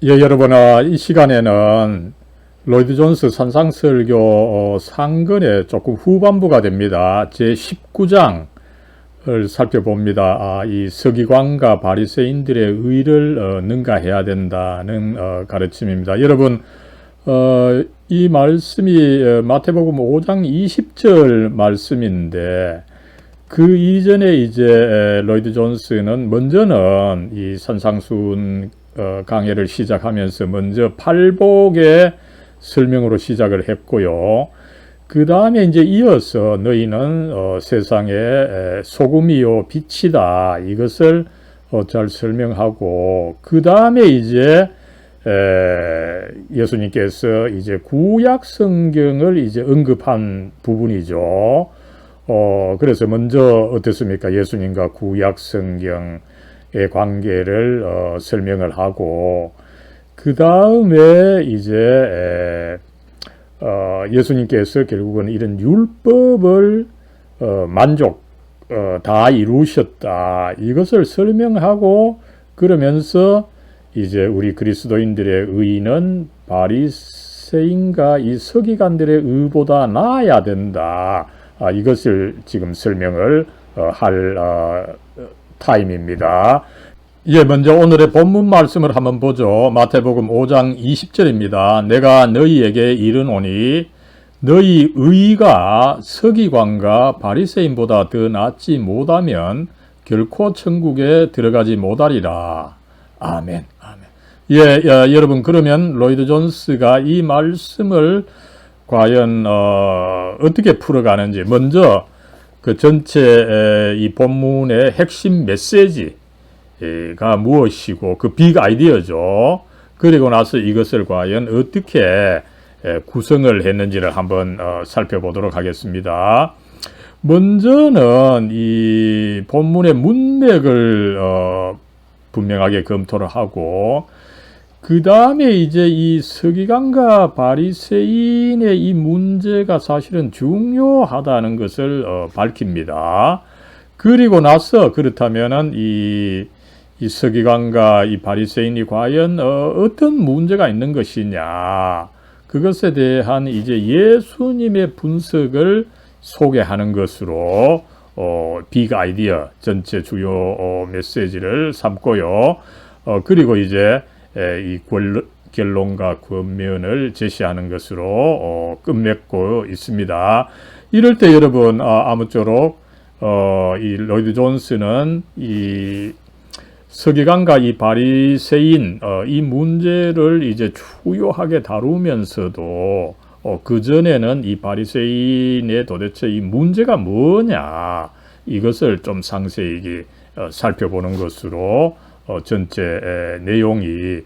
예, 여러분, 이 시간에는 로이드 존스 산상설교 상근의 조금 후반부가 됩니다. 제 19장을 살펴봅니다. 이 서기관과 바리새인들의 의를 능가해야 된다는 가르침입니다. 여러분, 이 말씀이 마태복음 5장 20절 말씀인데, 그 이전에 이제 로이드 존스는 먼저는 이 산상순 강해를 시작하면서 먼저 팔복의 설명으로 시작을 했고요. 그 다음에 이제 이어서 너희는 세상의 소금이요 빛이다, 이것을 잘 설명하고, 그 다음에 이제 예수님께서 이제 구약 성경을 이제 언급한 부분이죠. 그래서 먼저 어떻습니까? 예수님과 구약 성경의 관계를 설명을 하고, 그 다음에 이제 예수님께서 결국은 이런 율법을 다 이루셨다, 이것을 설명하고, 그러면서 이제 우리 그리스도인들의 의는 바리새인과 이 서기관들의 의보다 나아야 된다. 이것을 지금 설명을 할 타임입니다. 예, 먼저 오늘의 본문 말씀을 한번 보죠. 마태복음 5장 20절입니다. 내가 너희에게 이르노니 너희 의가 서기관과 바리새인보다 더 낫지 못하면 결코 천국에 들어가지 못하리라. 아멘. 아멘. 예, 여러분, 그러면 로이드 존스가 이 말씀을 과연 어떻게 풀어가는지, 먼저 그 전체 이 본문의 핵심 메시지가 무엇이고, 그 빅 아이디어죠. 그리고 나서 이것을 과연 어떻게 구성을 했는지를 한번 살펴보도록 하겠습니다. 먼저는 이 본문의 문맥을 분명하게 검토를 하고, 그 다음에 이제 이 서기관과 바리새인의 이 문제가 사실은 중요하다는 것을 밝힙니다. 그리고 나서 그렇다면은 이 서기관과 이 바리새인이 과연 어떤 문제가 있는 것이냐, 그것에 대한 이제 예수님의 분석을 소개하는 것으로 빅 아이디어, 전체 주요 메시지를 삼고요. 그리고 이제 이 결론과 권면을 제시하는 것으로 끝맺고 있습니다. 이럴 때 여러분, 아무쪼록 이 로이드 존스는 이 서기관과 이 바리새인 이 문제를 이제 추요하게 다루면서도 그 전에는 이 바리새인의 도대체 이 문제가 뭐냐, 이것을 좀 상세히 살펴보는 것으로 전체 내용이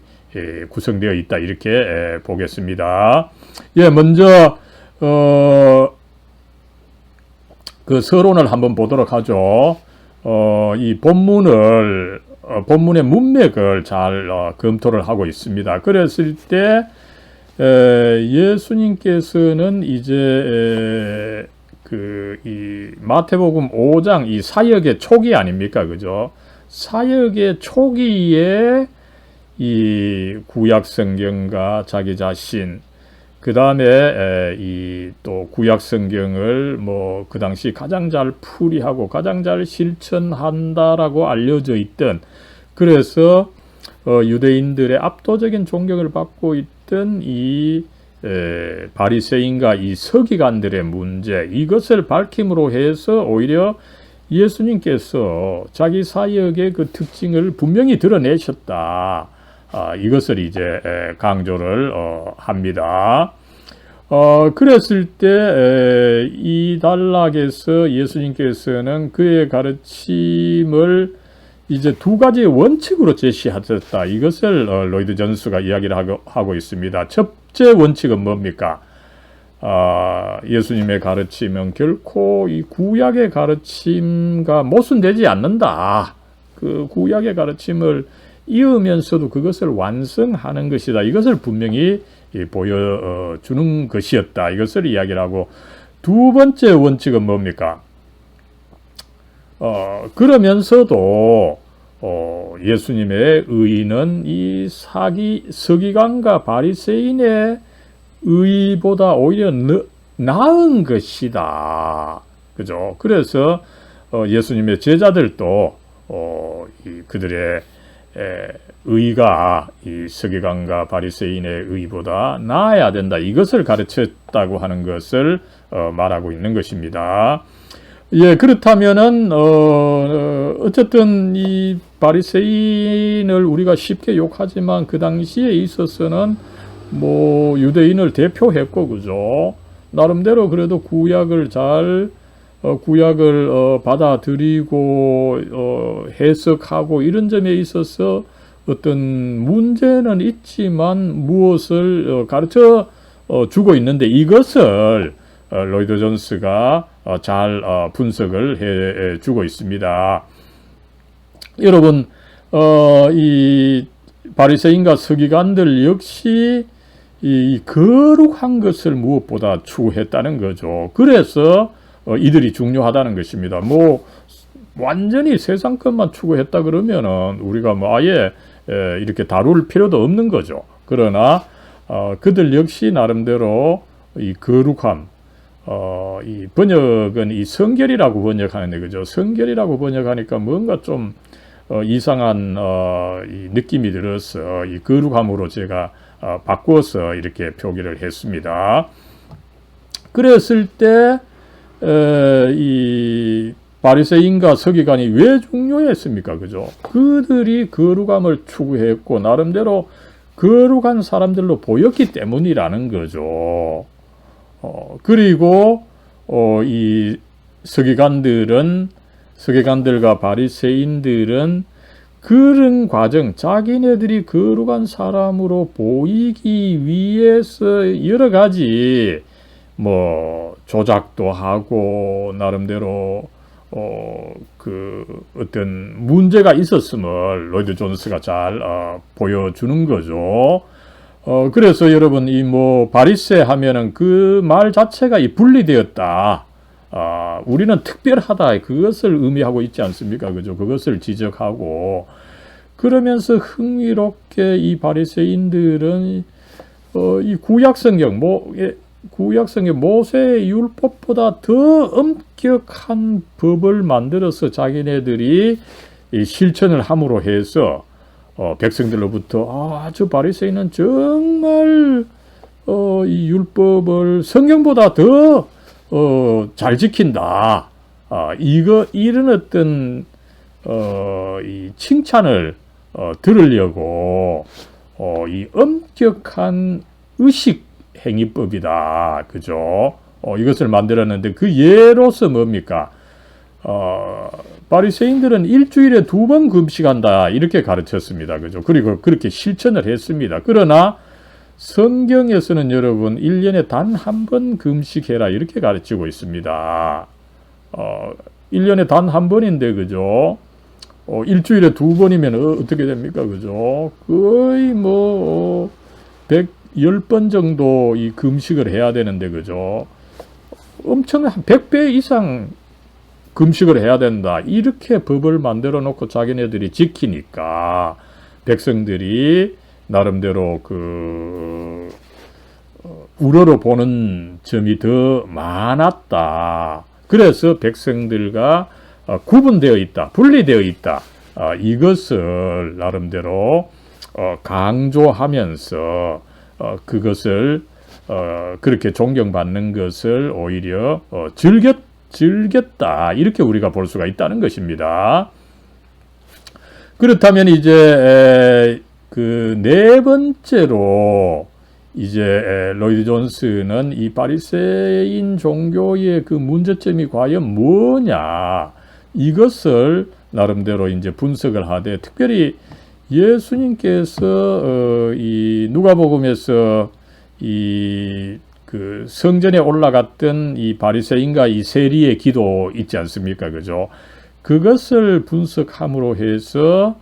구성되어 있다, 이렇게 보겠습니다. 예, 먼저 그 서론을 한번 보도록 하죠. 이 본문의 문맥을 잘 검토를 하고 있습니다. 그랬을 때 예수님께서는 이제 이 마태복음 5장 이 사역의 초기 아닙니까, 그죠? 사역의 초기에 이 구약 성경과 자기 자신, 그 다음에 이 또 구약 성경을 뭐 그 당시 가장 잘 풀이하고 가장 잘 실천한다라고 알려져 있던, 그래서 유대인들의 압도적인 존경을 받고 있던 이 바리새인과 이 서기관들의 문제, 이것을 밝힘으로 해서 오히려 예수님께서 자기 사역의 그 특징을 분명히 드러내셨다, 이것을 이제 강조를 합니다. 그랬을 때 이 단락에서 예수님께서는 그의 가르침을 이제 두 가지의 원칙으로 제시하셨다, 이것을 로이드 존스가 이야기를 하고 있습니다. 첫째 원칙은 뭡니까? 예수님의 가르침은 결코 이 구약의 가르침과 모순되지 않는다. 그 구약의 가르침을 이으면서도 그것을 완성하는 것이다, 이것을 분명히 보여주는 것이었다, 이것을 이야기를 하고, 두 번째 원칙은 뭡니까? 그러면서도 예수님의 의의는 이 서기관과 바리새인의 의의보다 오히려 나은 것이다. 그죠? 그래서 예수님의 제자들도 그들의 의의가 이 서기관과 바리새인의 의의보다 나아야 된다. 이것을 가르쳤다고 하는 것을 말하고 있는 것입니다. 예, 그렇다면은 어쨌든 이 바리새인을 우리가 쉽게 욕하지만 그 당시에 있어서는 뭐 유대인을 대표했고, 그죠? 나름대로 그래도 구약을 받아들이고 해석하고 이런 점에 있어서 어떤 문제는 있지만 무엇을 가르쳐 주고 있는데, 이것을 로이드 존스가 잘 분석을 해 주고 있습니다. 여러분, 이 바리새인과 서기관들 역시 이 거룩한 것을 무엇보다 추구했다는 거죠. 그래서 이들이 중요하다는 것입니다. 뭐 완전히 세상 것만 추구했다 그러면은 우리가 뭐 아예 이렇게 다룰 필요도 없는 거죠. 그러나 그들 역시 나름대로 이 거룩함, 이 번역은 이 성결이라고 번역하는데, 그죠? 성결이라고 번역하니까 뭔가 좀 이상한 이 느낌이 들어서 이 거룩함으로 제가 바꿔서 이렇게 표기를 했습니다. 그랬을 때 이 바리새인과 서기관이 왜 중요했습니까? 그죠? 그들이 거룩함을 추구했고 나름대로 거룩한 사람들로 보였기 때문이라는 거죠. 그리고 이 서기관들과 바리새인들은 그런 과정, 자기네들이 거룩한 사람으로 보이기 위해서 여러 가지 뭐 조작도 하고 나름대로 어떤 문제가 있었음을 로이드 존스가 잘 보여주는 거죠. 그래서 여러분 이 뭐 바리새 하면은 그 말 자체가 이 분리되었다. 우리는 특별하다. 그것을 의미하고 있지 않습니까? 그죠? 그것을 지적하고 그러면서 흥미롭게 이 바리새인들은 이 구약성경 모세의 율법보다 더 엄격한 법을 만들어서 자기네들이 이 실천을 함으로 해서 백성들로부터 저 바리새인은 정말 이 율법을 성경보다 더 잘 지킨다. 이런 어떤 이 칭찬을 들으려고 이 엄격한 의식 행위법이다. 그죠? 이것을 만들었는데 그 예로서 뭡니까? 바리새인들은 일주일에 2번 금식한다. 이렇게 가르쳤습니다. 그죠? 그리고 그렇게 실천을 했습니다. 그러나 성경에서는 여러분 1년에 단 한 번 금식해라. 이렇게 가르치고 있습니다. 1년에 단 한 번인데, 그죠? 일주일에 2번이면 어떻게 됩니까? 그죠? 거의 뭐 110번 정도 이 금식을 해야 되는데, 그죠? 엄청 한 100배 이상 금식을 해야 된다. 이렇게 법을 만들어 놓고 자기네들이 지키니까 백성들이 나름대로 우러러 보는 점이 더 많았다. 그래서 백성들과 구분되어 있다, 분리되어 있다. 이것을 나름대로 강조하면서 그것을 그렇게 존경받는 것을 오히려 즐겼다. 이렇게 우리가 볼 수가 있다는 것입니다. 그렇다면 이제 그 네 번째로 이제 로이드 존스는 이 바리새인 종교의 그 문제점이 과연 뭐냐, 이것을 나름대로 이제 분석을 하되, 특별히 예수님께서 이 누가복음에서 이 그 성전에 올라갔던 이 바리새인과 이 세리의 기도 있지 않습니까? 그죠? 그것을 분석함으로 해서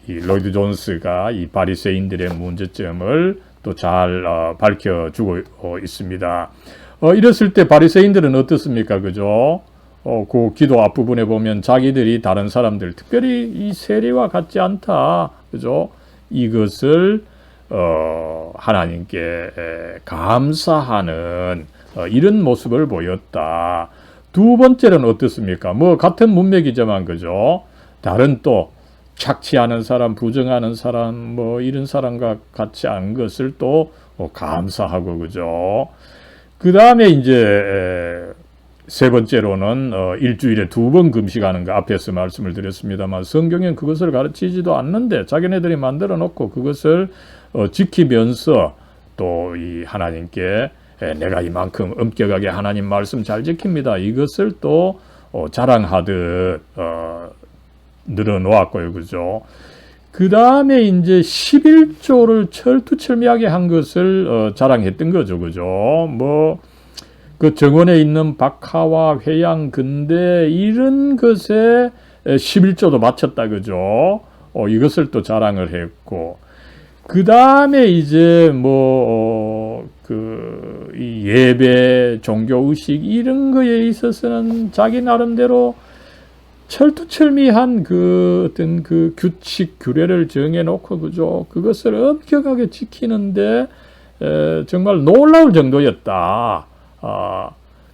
이 로이드 존스가 이 바리새인들의 문제점을 또 잘 밝혀주고 있습니다. 이랬을 때 바리새인들은 어떻습니까? 그죠? 그 기도 앞부분에 보면 자기들이 다른 사람들, 특별히 이 세리와 같지 않다. 그죠? 이것을, 하나님께 감사하는, 이런 모습을 보였다. 두 번째는 어떻습니까? 뭐, 같은 문맥이지만, 그죠? 다른 또, 착취하는 사람, 부정하는 사람, 뭐, 이런 사람과 같지 않은 것을 또 감사하고, 그죠? 그 다음에 이제, 세 번째로는 일주일에 2번 금식하는 거 앞에서 말씀을 드렸습니다만 성경엔 그것을 가르치지도 않는데 자기네들이 만들어 놓고 그것을 지키면서 또 이 하나님께 내가 이만큼 엄격하게 하나님 말씀 잘 지킵니다. 이것을 또 자랑하듯 늘어놓았고요. 그죠? 그 다음에 이제 11조를 철두철미하게 한 것을 자랑했던 거죠. 그죠? 뭐 그 정원에 있는 박하와 회양 근대 이런 것에 11조도 바쳤다. 그죠? 이것을 또 자랑을 했고 그 다음에 이제 이 예배, 종교 의식 이런 거에 있어서는 자기 나름대로 철두철미한 그 어떤 그 규칙 규례를 정해놓고 그죠? 그것을 엄격하게 지키는데 정말 놀라울 정도였다.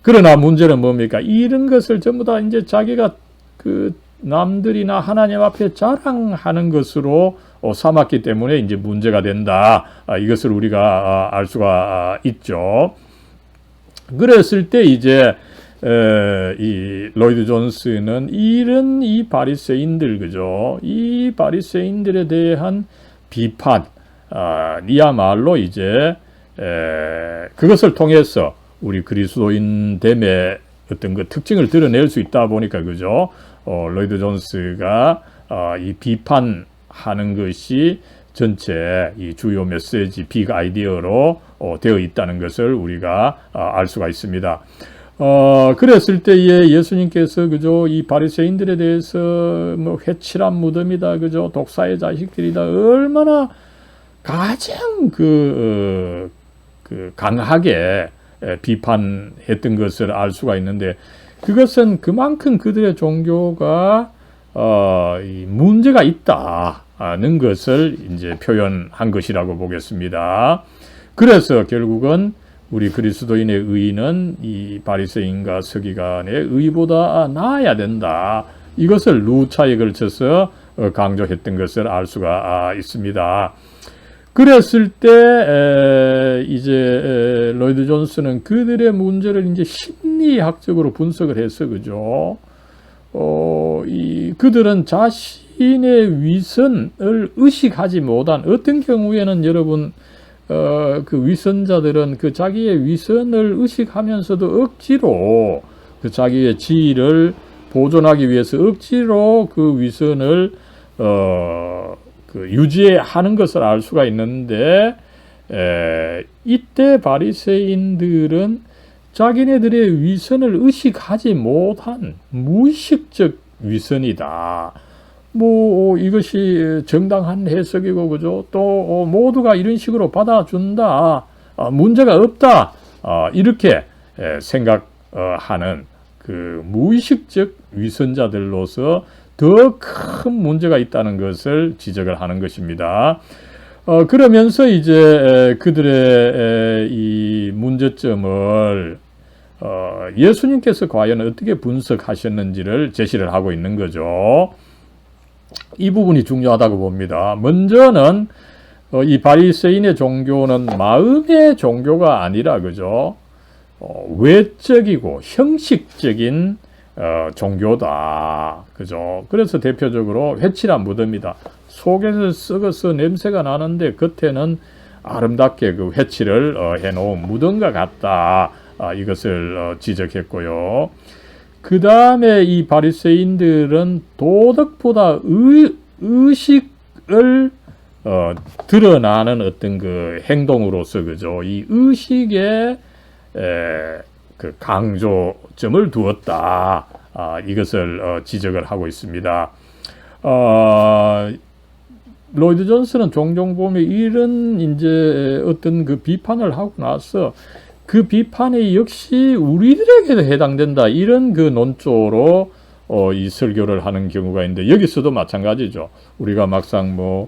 그러나 문제는 뭡니까? 이런 것을 전부 다 이제 자기가 그 남들이나 하나님 앞에 자랑하는 것으로 삼았기 때문에 이제 문제가 된다. 이것을 우리가 알 수가 있죠. 그랬을 때 이제 이 로이드 존스는 이런 이 바리새인들 그죠? 이 바리새인들에 대한 비판, 이야말로 이제 그것을 통해서 우리 그리스도인됨의 어떤 그 특징을 드러낼 수 있다 보니까 그죠? 로이드 존스가 이 비판하는 것이 전체 이 주요 메시지 빅 아이디어로 되어 있다는 것을 우리가 알 수가 있습니다. 그랬을 때에 예수님께서 그죠? 이 바리새인들에 대해서 뭐 회칠한 무덤이다 그죠? 독사의 자식들이다 얼마나 가장 그 강하게 비판했던 것을 알 수가 있는데 그것은 그만큼 그들의 종교가 이 문제가 있다는 것을 이제 표현한 것이라고 보겠습니다. 그래서 결국은 우리 그리스도인의 의는 이 바리새인과 서기관의 의보다 나아야 된다. 이것을 누차에 걸쳐서 강조했던 것을 알 수가 있습니다. 그랬을 때 이제 로이드 존스는 그들의 문제를 이제 심리학적으로 분석을 해서 그죠? 그들은 자신의 위선을 의식하지 못한 어떤 경우에는 여러분 그 위선자들은 그 자기의 위선을 의식하면서도 억지로 그 자기의 지위를 보존하기 위해서 억지로 그 위선을 유지하는 것을 알 수가 있는데 이때 바리새인들은 자기네들의 위선을 의식하지 못한 무의식적 위선이다. 뭐 이것이 정당한 해석이고 그죠? 또 모두가 이런 식으로 받아준다. 문제가 없다. 이렇게 생각하는 그 무의식적 위선자들로서 더 큰 문제가 있다는 것을 지적을 하는 것입니다. 그러면서 이제 그들의 이 문제점을 예수님께서 과연 어떻게 분석하셨는지를 제시를 하고 있는 거죠. 이 부분이 중요하다고 봅니다. 먼저는 이 바리새인의 종교는 마음의 종교가 아니라 그죠? 외적이고 형식적인 종교다. 그죠? 그래서 대표적으로 회칠한 무덤이다. 속에서 썩어서 냄새가 나는데 겉에는 아름답게 그 회칠을 해놓은 무덤과 같다. 이것을 지적했고요. 그 다음에 이 바리새인들은 도덕보다 의식을 드러나는 어떤 그 행동으로서 그죠? 이 의식에 그 강조점을 두었다. 이것을 지적을 하고 있습니다. 로이드 존스는 종종 보면 이런 이제 어떤 그 비판을 하고 나서 그 비판이 역시 우리들에게도 해당된다. 이런 그 논조로 이 설교를 하는 경우가 있는데, 여기서도 마찬가지죠. 우리가 막상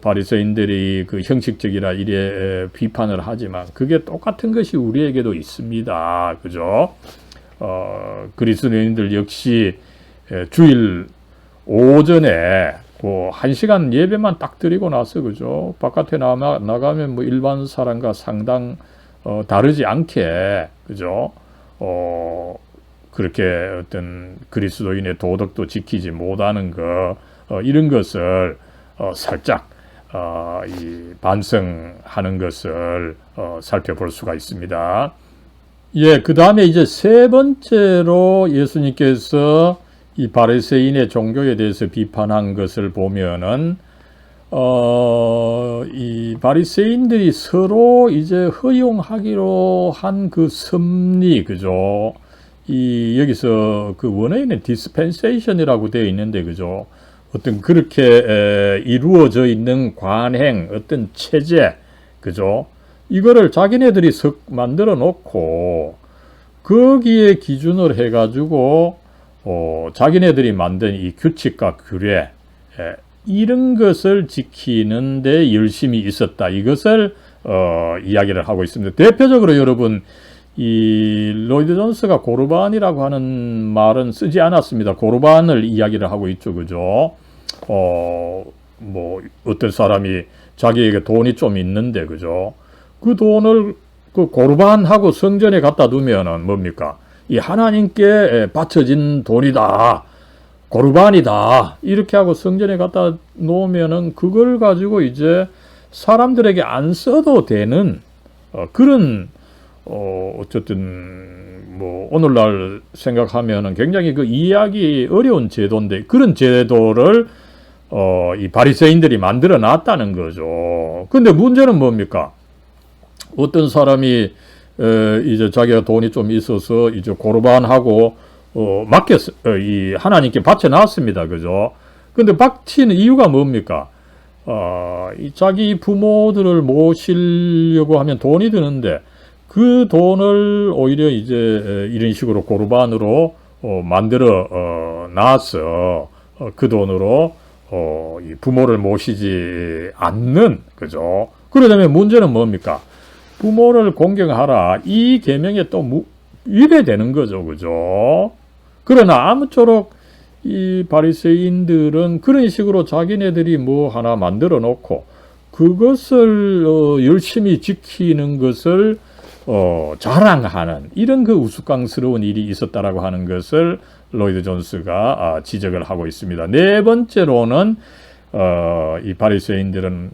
바리새인들이 그 형식적이라 이래 비판을 하지만 그게 똑같은 것이 우리에게도 있습니다. 그죠? 그리스도인들 역시 주일 오전에 그 1시간 예배만 딱 드리고 나서, 그죠? 바깥에 나가면 뭐 일반 사람과 상당 다르지 않게, 그죠? 그렇게 어떤 그리스도인의 도덕도 지키지 못하는 이런 것을 살짝 이 반성하는 것을 살펴볼 수가 있습니다. 예, 그 다음에 이제 세 번째로 예수님께서 이 바리새인의 종교에 대해서 비판한 것을 보면은 이 바리새인들이 서로 이제 허용하기로 한 그 섭리, 그죠? 여기서 그 원어에는 디스펜세이션이라고 되어 있는데, 그죠? 어떤 그렇게 이루어져 있는 관행, 어떤 체제, 그죠? 이거를 자기네들이 만들어 놓고 거기에 기준을 해가지고 자기네들이 만든 이 규칙과 규례, 이런 것을 지키는데 열심히 있었다. 이것을 이야기를 하고 있습니다. 대표적으로 여러분, 이 로이드 존스가 고르반이라고 하는 말은 쓰지 않았습니다. 고르반을 이야기를 하고 있죠, 그죠? 뭐 어떤 사람이 자기에게 돈이 좀 있는데, 그죠? 그 돈을 그 고르반하고 성전에 갖다 두면은 뭡니까? 이 하나님께 바쳐진 돈이다, 고르반이다, 이렇게 하고 성전에 갖다 놓으면은 그걸 가지고 이제 사람들에게 안 써도 되는 그런 어쨌든 뭐 오늘날 생각하면은 굉장히 그 이해하기 어려운 제도인데, 그런 제도를 이 바리새인들이 만들어 놨다는 거죠. 근데 문제는 뭡니까? 어떤 사람이 이제 자기가 돈이 좀 있어서 이제 고르반하고 이 하나님께 바쳐 놨습니다. 그죠? 근데 바치는 이유가 뭡니까? 이 자기 부모들을 모시려고 하면 돈이 드는데, 그 돈을 오히려 이제 이런 식으로 고르반으로 만들어 놔서 그 돈으로 이 부모를 모시지 않는, 그죠? 그러려면 문제는 뭡니까? 부모를 공경하라, 이 계명에 또 위배되는 거죠, 그죠? 그러나 아무쪼록 이 바리새인들은 그런 식으로 자기네들이 뭐 하나 만들어 놓고 그것을 열심히 지키는 것을 자랑하는 이런 그 우스꽝스러운 일이 있었다라고 하는 것을 로이드 존스가 지적을 하고 있습니다. 네 번째로는 이 바리새인들은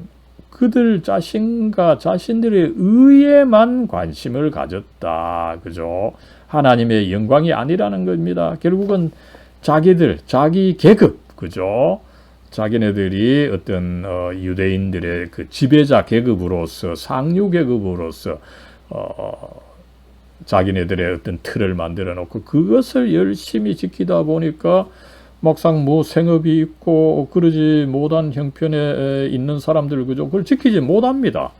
그들 자신과 자신들의 의에만 관심을 가졌다, 그죠? 하나님의 영광이 아니라는 겁니다. 결국은 자기 계급, 그죠? 자기네들이 어떤 유대인들의 그 지배자 계급으로서, 상류 계급으로서 자기네들의 어떤 틀을 만들어 놓고 그것을 열심히 지키다 보니까 막상 뭐 생업이 있고 그러지 못한 형편에 있는 사람들, 그죠? 그걸 지키지 못합니다.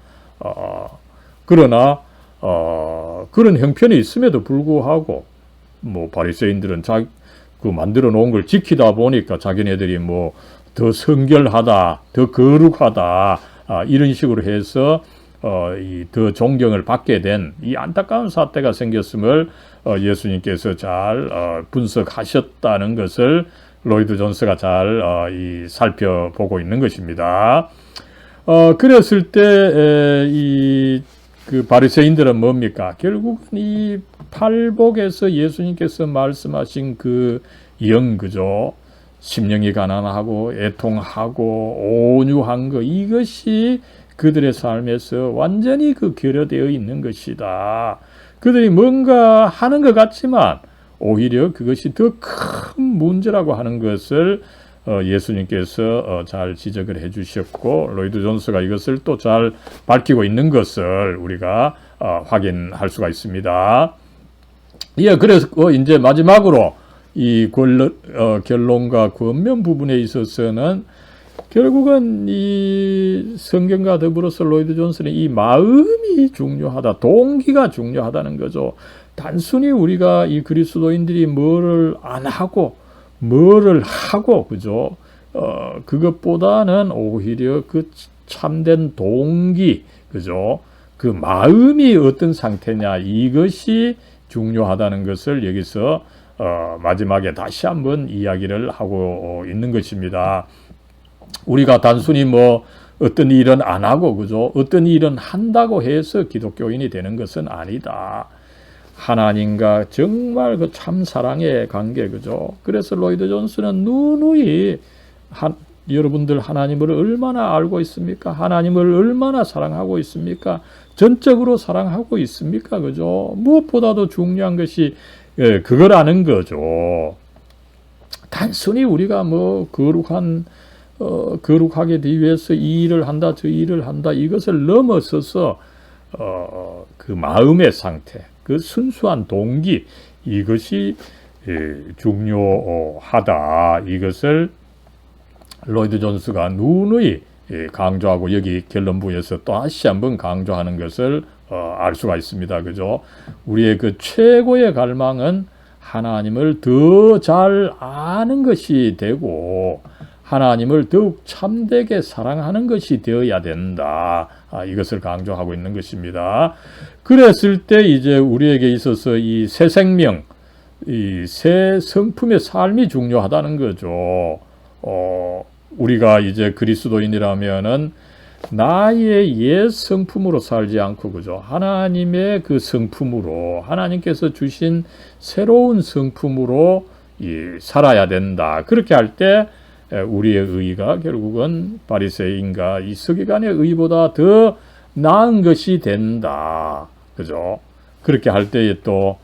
그러나 그런 형편이 있음에도 불구하고 뭐 바리새인들은 그 만들어 놓은 걸 지키다 보니까 자기네들이 뭐 더 성결하다, 더 거룩하다, 이런 식으로 해서 더 존경을 받게 된 이 안타까운 사태가 생겼음을 예수님께서 잘 분석하셨다는 것을 로이드 존스가 잘 살펴보고 있는 것입니다. 그랬을 때 그 바리새인들은 뭡니까? 결국은 이 팔복에서 예수님께서 말씀하신 그 영, 그죠? 심령이 가난하고 애통하고 온유한 거, 이것이 그들의 삶에서 완전히 그 결여되어 있는 것이다. 그들이 뭔가 하는 것 같지만 오히려 그것이 더 큰 문제라고 하는 것을 예수님께서 잘 지적을 해주셨고, 로이드 존스가 이것을 또 잘 밝히고 있는 것을 우리가 확인할 수가 있습니다. 예, 그래서 이제 마지막으로 이 결론과 권면 부분에 있어서는 결국은 이 성경과 더불어서 로이드 존슨은 이 마음이 중요하다, 동기가 중요하다는 거죠. 단순히 우리가 이 그리스도인들이 뭐를 안 하고 뭐를 하고 그죠? 그것보다는 오히려 그 참된 동기, 그죠? 그 마음이 어떤 상태냐, 이것이 중요하다는 것을 여기서 마지막에 다시 한번 이야기를 하고 있는 것입니다. 우리가 단순히 뭐 어떤 일은 안 하고 그죠? 어떤 일은 한다고 해서 기독교인이 되는 것은 아니다. 하나님과 정말 그 참 사랑의 관계, 그죠? 그래서 로이드 존슨은 누누이 여러분들 하나님을 얼마나 알고 있습니까? 하나님을 얼마나 사랑하고 있습니까? 전적으로 사랑하고 있습니까? 그죠? 무엇보다도 중요한 것이 그걸 아는 거죠. 단순히 우리가 뭐 거룩하게 되기 위해서 이 일을 한다, 저 일을 한다, 이것을 넘어서서 그 마음의 상태, 그 순수한 동기, 이것이 중요하다. 이것을 로이드 존스가 누누이 강조하고 여기 결론부에서 또 다시 한번 강조하는 것을 알 수가 있습니다. 그죠? 우리의 그 최고의 갈망은 하나님을 더 잘 아는 것이 되고 하나님을 더욱 참되게 사랑하는 것이 되어야 된다. 이것을 강조하고 있는 것입니다. 그랬을 때 이제 우리에게 있어서 이 새 생명, 이 새 성품의 삶이 중요하다는 거죠. 우리가 이제 그리스도인이라면은 나의 옛 성품으로 살지 않고 그죠? 하나님의 그 성품으로, 하나님께서 주신 새로운 성품으로 살아야 된다. 그렇게 할 때 우리의 의가 결국은 바리새인과 이 서기관의 의보다 더 나은 것이 된다. 그죠? 그렇게 할 때에 또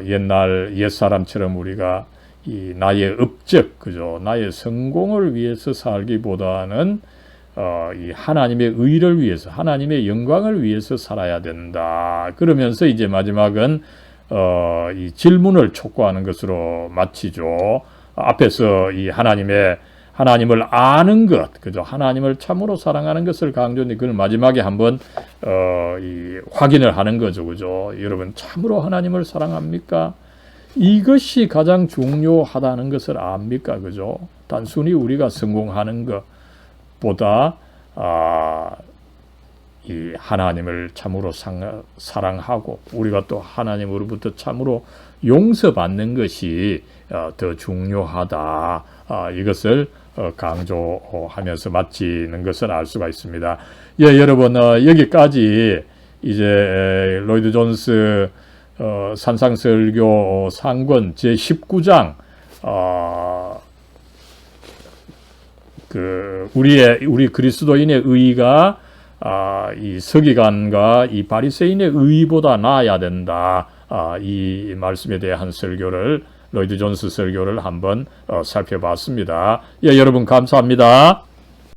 옛날 옛사람처럼 우리가 이 나의 업적, 그죠? 나의 성공을 위해서 살기보다는 이 하나님의 의를 위해서, 하나님의 영광을 위해서 살아야 된다. 그러면서 이제 마지막은 이 질문을 촉구하는 것으로 마치죠. 앞에서 이 하나님을 아는 것, 그죠? 하나님을 참으로 사랑하는 것을 강조했는데 그걸 마지막에 한번 확인을 하는 거죠, 그죠? 여러분 참으로 하나님을 사랑합니까? 이것이 가장 중요하다는 것을 압니까, 그죠? 단순히 우리가 성공하는 것보다 이 하나님을 참으로 사랑하고 우리가 또 하나님으로부터 참으로 용서받는 것이 더 중요하다. 이것을 강조하면서 마치는 것을 알 수가 있습니다. 예, 여러분 여기까지 이제 로이드 존스 산상설교 상권 제19장 우리 그리스도인의 의가 이 서기관과 이 바리새인의 의보다 나아야 된다. 이 말씀에 대한 설교를 로이드 존스 설교를 한번 살펴봤습니다. 예, 여러분 감사합니다.